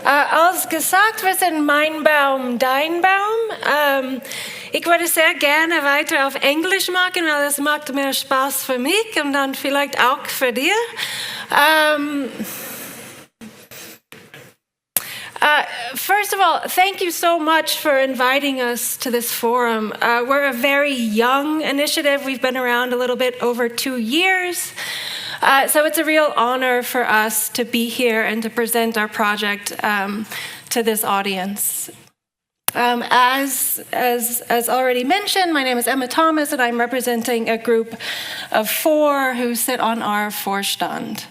Als gesagt, wir sind Mein Baum, Dein Baum. Ich würde sehr gerne weiter auf Englisch machen, weil es macht mehr Spaß für mich und dann vielleicht auch für dich. First of all, thank you so much for inviting us to this forum. We're a very young initiative. We've been around a little bit over 2 years. So it's a real honor for us to be here and to present our project to this audience. As already mentioned, my name is Emma Thomas, and I'm representing a group of 4 who sit on our Vorstand.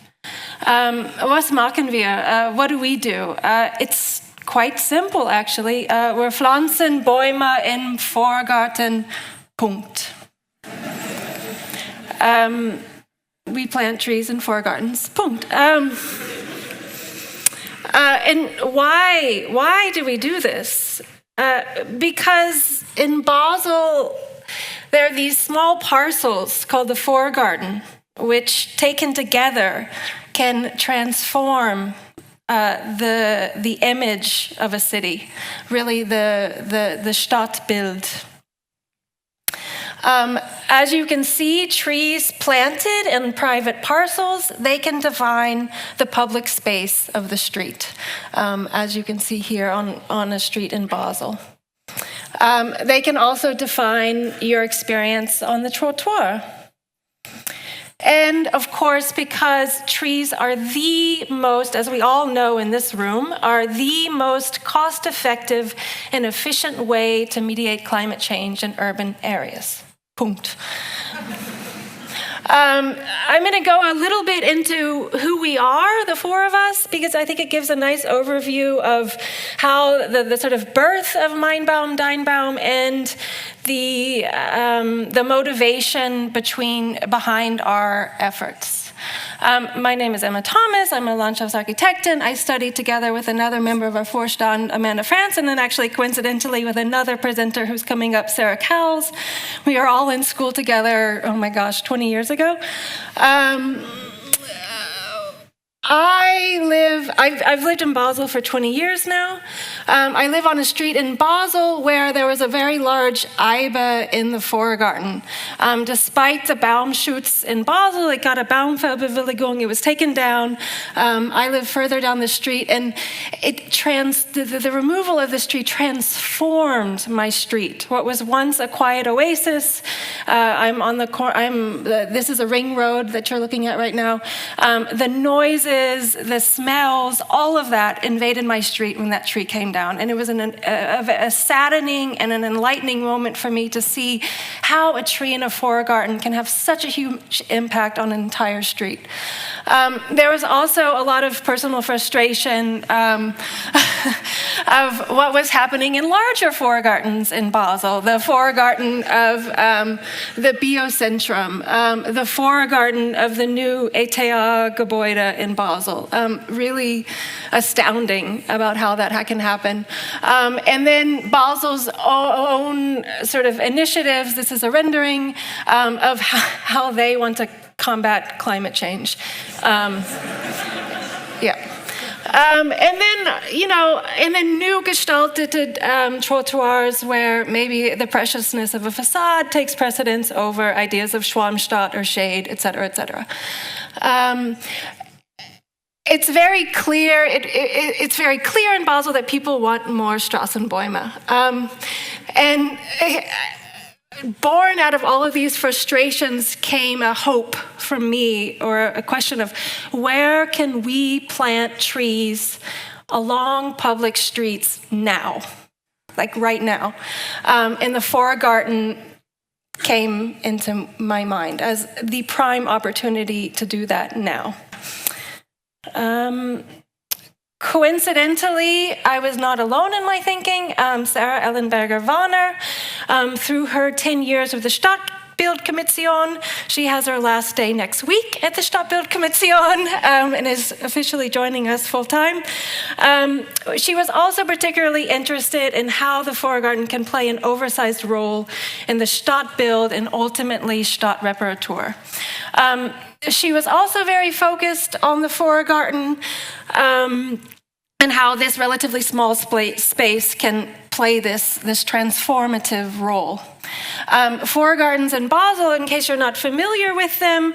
Was machen wir? What do we do? It's quite simple, actually. Wir pflanzen Bäume im Vorgarten. Punkt. We plant trees in foregardens. Punkt. And why do we do this? Because in Basel, there are these small parcels called the Vorgarten, which taken together can transform the image of a city, really the Stadtbild. As you can see, trees planted in private parcels, they can define the public space of the street, as you can see here on a street in Basel. They can also define your experience on the trottoir. And of course, because trees are the most, as we all know in this room, are the most cost-effective and efficient way to mediate climate change in urban areas. Punkt. I'm going to go a little bit into who we are, the 4 of us, because I think it gives a nice overview of how the sort of birth of Mein Baum, Dein Baum, and the motivation behind our efforts. My name is Emma Thomas. I'm a Landschaftsarchitektin. I studied together with another member of our Vorstand, Amanda France, and then actually coincidentally with another presenter who's coming up, Sarah Cowles. We are all in school together, oh my gosh, 20 years ago. I've lived in Basel for 20 years now. I live on a street in Basel where there was a very large Eibe in the Vorgarten. Despite the Baumschutz in Basel, it got a Baumfellbewilligung, it was taken down. I live further down the street, and the removal of this tree transformed my street. What was once a quiet oasis, this is a ring road that you're looking at right now. The noises, the smells, all of that invaded my street when that tree came down. And it was a saddening and an enlightening moment for me to see how a tree in a Vorgarten can have such a huge impact on an entire street. There was also a lot of personal frustration of what was happening in larger Vorgartens in Basel. The Vorgarten of the Biozentrum, the Vorgarten of the new ETH-Gebäude in Basel. Really astounding about how that can happen. And then Basel's own sort of initiatives. This is a rendering of how they want to combat climate change. Yeah. And then new gestalted trottoirs where maybe the preciousness of a facade takes precedence over ideas of Schwarmstadt or shade, et cetera, et cetera. It's very clear. It's very clear in Basel that people want more Strassenbäume, and born out of all of these frustrations came a hope from me, or a question of where can we plant trees along public streets now, like right now, and the Vorgarten came into my mind as the prime opportunity to do that now. Coincidentally, I was not alone in my thinking. Sarah Ellenberger-Warner, through her 10 years of the Stadtbildkommission, she has her last day next week at the Stadtbildkommission and is officially joining us full-time. She was also particularly interested in how the Vorgarten can play an oversized role in the Stadtbild and ultimately Stadtreparatur. She was also very focused on the Vorgarten and how this relatively small space can play this transformative role. Vorgardens in Basel, in case you're not familiar with them,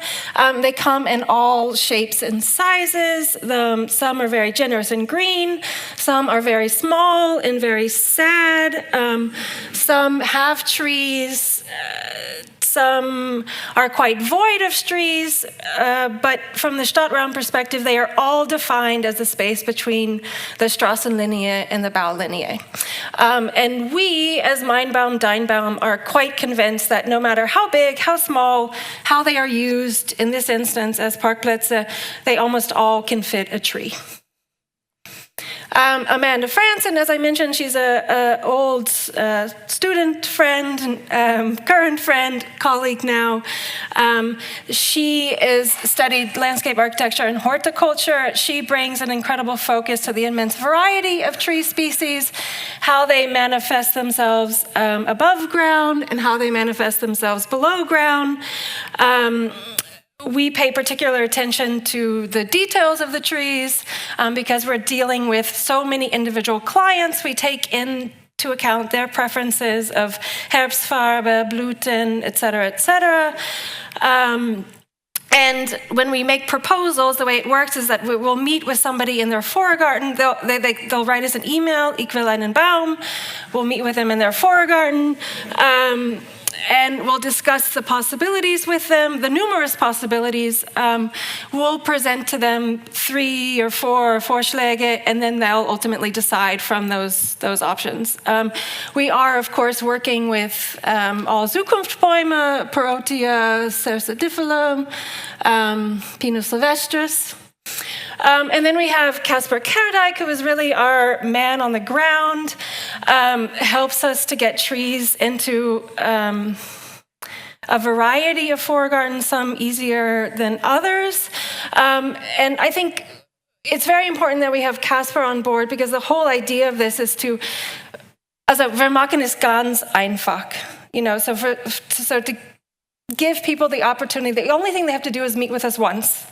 they come in all shapes and sizes. Some are very generous and green. Some are very small and very sad. Some have trees. Some are quite void of trees, but from the Stadtraum perspective, they are all defined as the space between the Strassenlinie and the Baulinie. And we, as Meinbaum, Deinbaum, are quite convinced that no matter how big, how small, how they are used, in this instance as Parkplätze, they almost all can fit a tree. Amanda Franson, as I mentioned, she's an old student friend, current friend, colleague now. She has studied landscape architecture and horticulture. She brings an incredible focus to the immense variety of tree species, how they manifest themselves above ground and how they manifest themselves below ground. We pay particular attention to the details of the trees because we're dealing with so many individual clients. We take into account their preferences of Herbstfarbe, Blüten, et cetera, and when we make proposals, the way it works is that we'll meet with somebody in their Vorgarten. They'll write us an email, ich will einen Baum. We'll meet with them in their Vorgarten. And we'll discuss the possibilities with them, the numerous possibilities. We'll present to them 3 or 4 Vorschläge, and then they'll ultimately decide from those options. We are, of course, working with all Zukunftsbäume, Perotia, cercidifilum, Pinus sylvestris. And then we have Casper Kerdijk, who is really our man on the ground, helps us to get trees into a variety of Vorgardens, some easier than others. And I think it's very important that we have Casper on board because the whole idea of this is to, also, wir machen es ganz einfach, so to give people the opportunity. The only thing they have to do is meet with us once.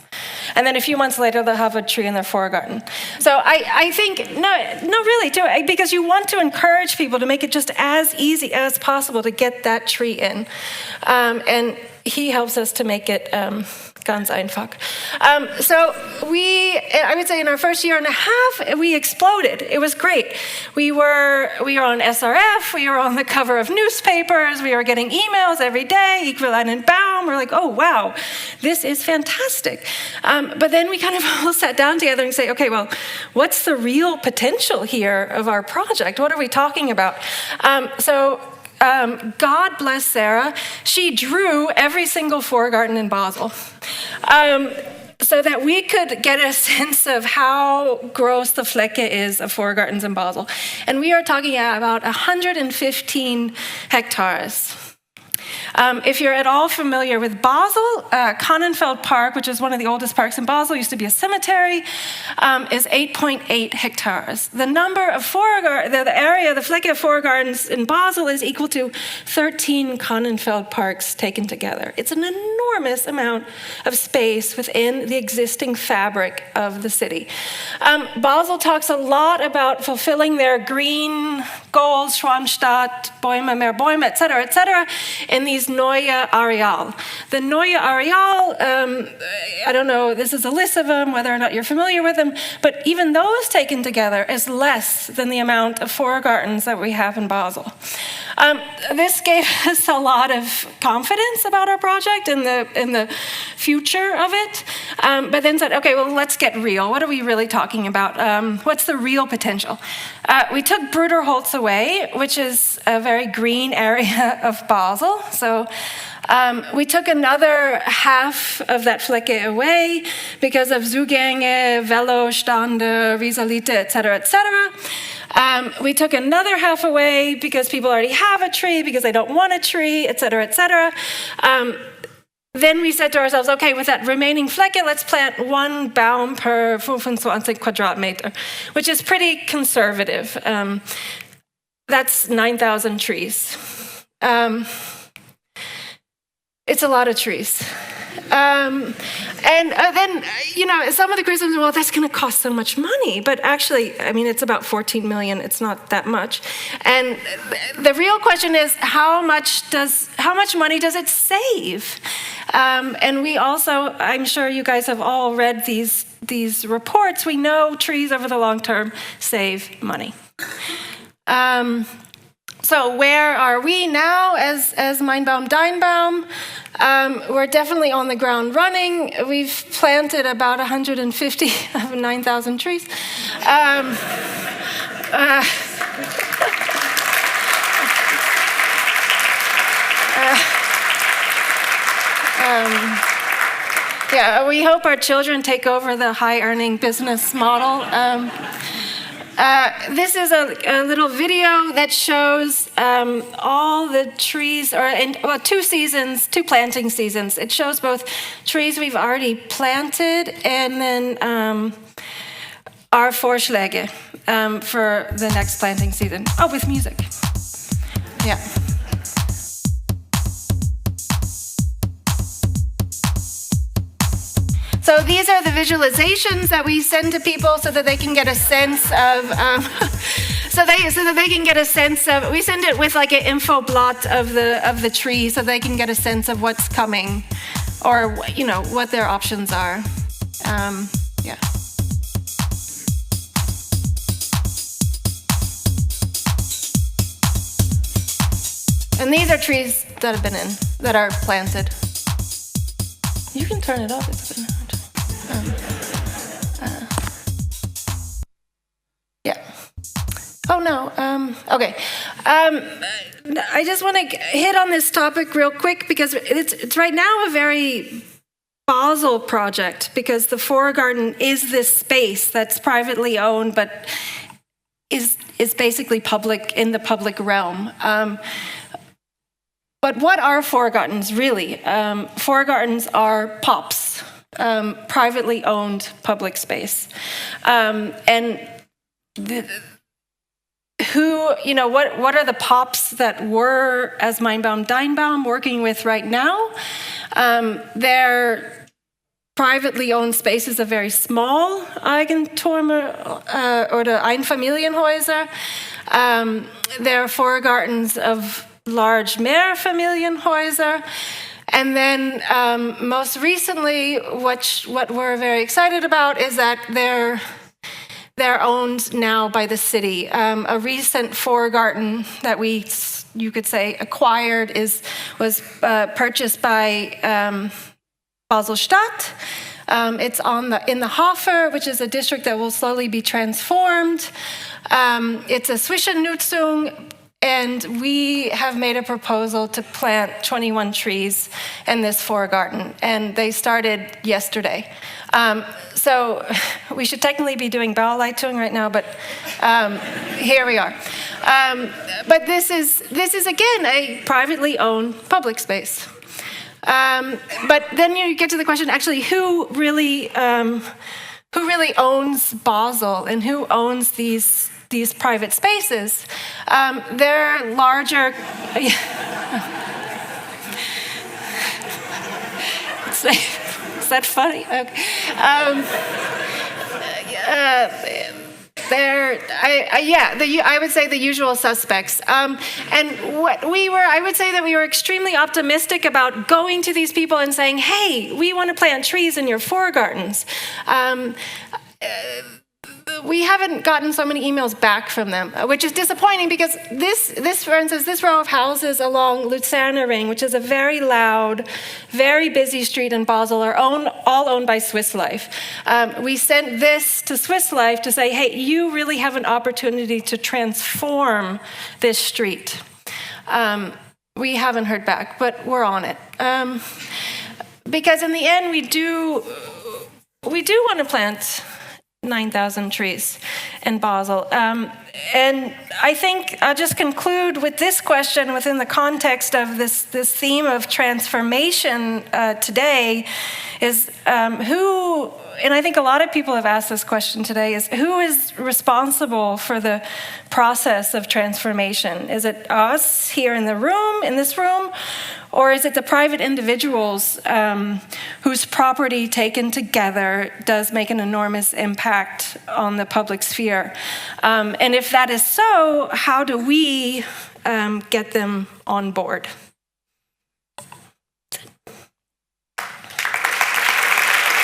And then a few months later, they'll have a tree in their Vorgarten. So I think, really, do it. Because you want to encourage people to make it just as easy as possible to get that tree in. And he helps us to make it ganz einfach. So I would say in our first year and a half, we exploded. It was great. We were on SRF, we were on the cover of newspapers, we were getting emails every day, ich will einen Baum. We're like, oh, wow, this is fantastic. But then we kind of all sat down together and say, okay, well, what's the real potential here of our project? What are we talking about? God bless Sarah, she drew every single Vorgarten in Basel so that we could get a sense of how gross the Fläche is of Vorgartens in Basel. And we are talking about 115 hectares. If you're at all familiar with Basel, Kannenfeld Park, which is one of the oldest parks in Basel, used to be a cemetery, is 8.8 hectares. The number of the area, the Fläche of Vorgardens in Basel is equal to 13 Kannenfeld parks taken together. It's an enormous amount of space within the existing fabric of the city. Basel talks a lot about fulfilling their green goals, Schwanstadt, Bäume, mehr Bäume, et cetera, in these Neue Areal. The Neue Areal, I don't know, this is a list of them, whether or not you're familiar with them, but even those taken together is less than the amount of Vorgartens that we have in Basel. This gave us a lot of confidence about our project and the future of it, but then said, okay, well, let's get real. What are we really talking about? What's the real potential? We took Bruderholz away, which is a very green area of Basel. So we took another half of that Fläche away because of Zugänge, Velostande, Rieselite, et cetera, et cetera. We took another half away because people already have a tree, because they don't want a tree, et cetera, et cetera. Then we said to ourselves, okay, with that remaining Fläche, let's plant 1 Baum per 25 Quadratmeter, which is pretty conservative. That's 9,000 trees. It's a lot of trees. And then, some of the criticisms, well, that's going to cost so much money. But actually, I mean, it's about 14 million. It's not that much. And the real question is, how much money does it save? And we also, I'm sure you guys have all read these reports. We know trees over the long term save money. So where are we now as Meinbaum Deinbaum? We're definitely on the ground running. We've planted about 150 of 9,000 trees. We hope our children take over the high-earning business model. This is a little video that shows all the trees, two planting seasons. It shows both trees we've already planted and then our Vorschläge for the next planting season. Oh, with music. Yeah. So these are the visualizations that we send to people so that they can get a sense of, we send it with like an info blot of the tree so they can get a sense of what's coming or, what their options are. Yeah. And these are trees that are planted. You can turn it off. It's been yeah. Oh no. Okay. I just want to hit on this topic real quick because it's right now a very Basel project because the Vorgarten is this space that's privately owned but is basically public in the public realm. But what are Vorgartens really? Vorgartens are POPs, privately owned public space. And what are the POPs that we're, as Meinbaum Deinbaum, working with right now? They're privately owned spaces are very small Eigentümer oder Einfamilienhäuser. They're Vorgartens of large Mehrfamilienhäuser. And then most recently, what we're very excited about is that they're owned now by the city. A recent Vorgarten that you could say acquired was purchased by Basel-Stadt. It's in the Hofer, which is a district that will slowly be transformed. It's a Zwischennutzung. And we have made a proposal to plant 21 trees in this Vorgarten, and they started yesterday. So we should technically be doing Bauleitung right now, but here we are. But this is again a privately owned public space. But then you get to the question: actually, who really owns Basel, and who owns these private spaces? They're larger. Is that funny? Okay. I would say the usual suspects. And I would say that we were extremely optimistic about going to these people and saying, hey, we want to plant trees in your Vorgartens. We haven't gotten so many emails back from them, which is disappointing because this, for instance, this row of houses along Luzerner Ring, which is a very loud, very busy street in Basel, are all owned by Swiss Life. We sent this to Swiss Life to say, hey, you really have an opportunity to transform this street. We haven't heard back, but we're on it. Because in the end, we do want to plant 9,000 trees in Basel. And I think I'll just conclude with this question within the context of this theme of transformation today is who, and I think a lot of people have asked this question today, is who is responsible for the process of transformation? Is it us here in this room, Or is it the private individuals whose property taken together does make an enormous impact on the public sphere? And if that is so, how do we get them on board?